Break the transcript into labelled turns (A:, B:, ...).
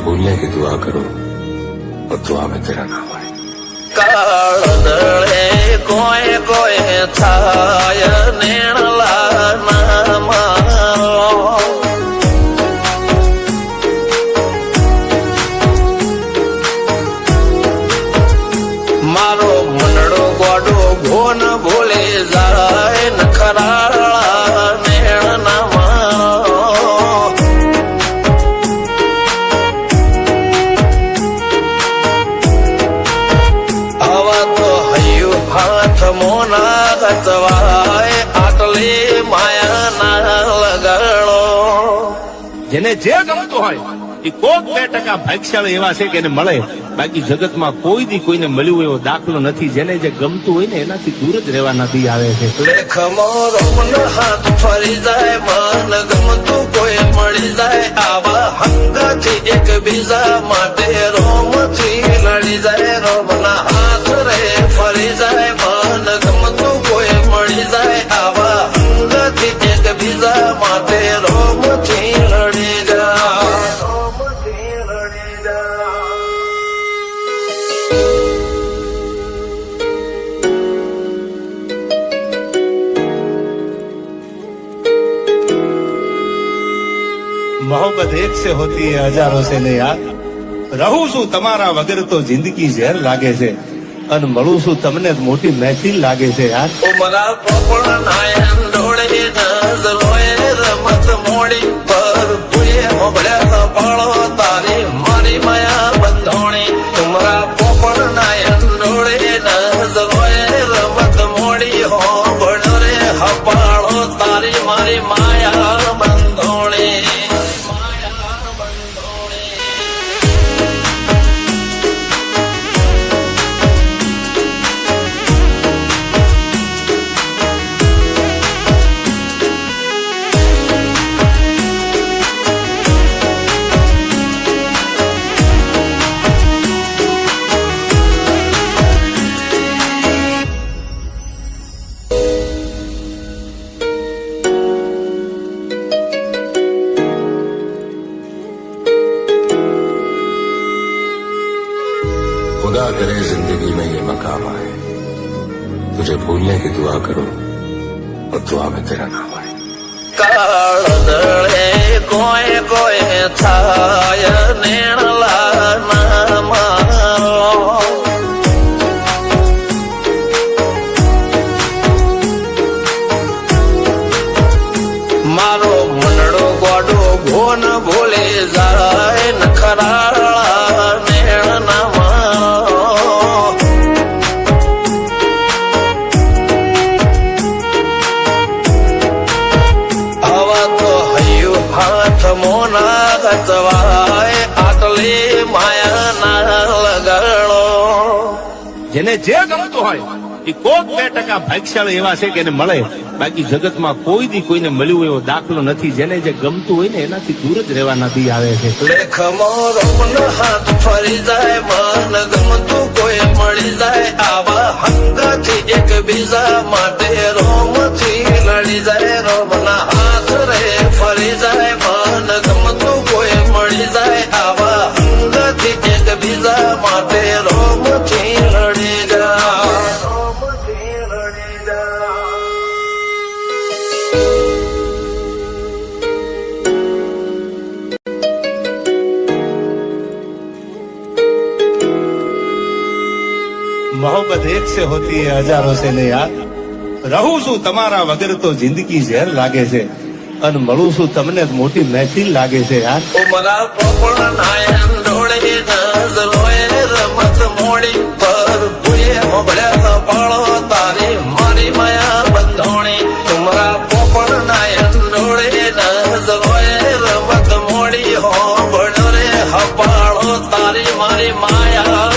A: भूलने की दुआ करो और दुआ में तेरा नाम आए।
B: काळदळे कोय कोय थाय नेणला नाम मारो मनडो गोडो भोन भूले जाय नखराळा नेण नाम हाथ मोना गतवाय आटले माया ना लगाड़ो।
C: જેને જે ગમતું હોય એ કોક 2% ભાગ્યશાળી એવા છે કે એને મળે, બાકી જગતમાં કોઈ દી કોઈને મળ્યું એવો દાખલો નથી. જેને જે ગમતું હોય ને એનાથી દૂર જ રહેવાના દી આવે છે.
B: લેખ મોરો મન હાથ ફરી જાય, મન ગમતું કોઈ મળી જાય, આવા હંગાથી એક બીજા માટે રોમથી લડી જાય. રોમના હાથ રે ફરી જાય, મન ગમતું કોઈ મળી જાય, આવા હંગાથી એક બીજા માટે રોમથી લડી જાય.
C: मोहब्बत एक से होती है हजारों से ने यार. રહું છું તમારા વગર તો જિંદગી ઝેર લાગે છે, અને મળું છું તમને મોટી મહેફિલ લાગે છે યાર.
B: ઉમરા પોપળ નાયન ડોળે નજરોએ રમત મોડી પર પુએ મોબળ્યા પાળો તારી મારી માયા બંધોણી. ઉમરા પોપળ નાયન ડોળે નજરોએ રમત મોડી હો બળ રે હપાળો તારી મારી માયા બંધોણી.
A: खुदा करे जिंदगी में ये मकाम आए, तुझे भूलने की दुआ करो और दुआ में तेरा नाम आए।
B: काळदळे कोय कोय थाय नेणला नाम मारो मनडो गोडो भोन भूले जाय नखराळा नेण नाम हाथ मोना गतवाय आटले माया ना लगाड़ो.
C: જેને જે ગમતું હોય એ કોક 2% ભાગ્યશાળી એવા છે કે એને મળે, બાકી જગતમાં કોઈ દી કોઈને મળ્યું એવો દાખલો નથી. જેને જે ગમતું હોય ને એનાથી દૂર જ રહેવાના દી આવે છે.
B: લેખ મોરો મન હાથ ફરી જાય, મન ગમતું કોઈ મળી જાય, આવા હંગાથી એક બીજા માટે રોમથી લડી જાય. રોમના હાથ રે ફરી જાય, મન ગમતું કોઈ મળી જાય, આવા હંગાથી એક બીજા માટે રોમથી લડી જાય.
C: मोहब्बत एक से होती है हजारों से ने यार. રહું છું તમારા વગર તો જિંદગી ઝેર લાગે છે, અને મળું છું તમને મોટી મહેફિલ લાગે છે યાર.
B: ઉમરા પોપળ નાયન ડોળે નજરોએ રમત મોડી પર પુએ મોબળ્યા પાળો તારી મારી માયા બંધોણી. ઉમરા પોપળ નાયન ડોળે નજરોએ રમત મોડી હો બળ રે હપાળો તારી મારી માયા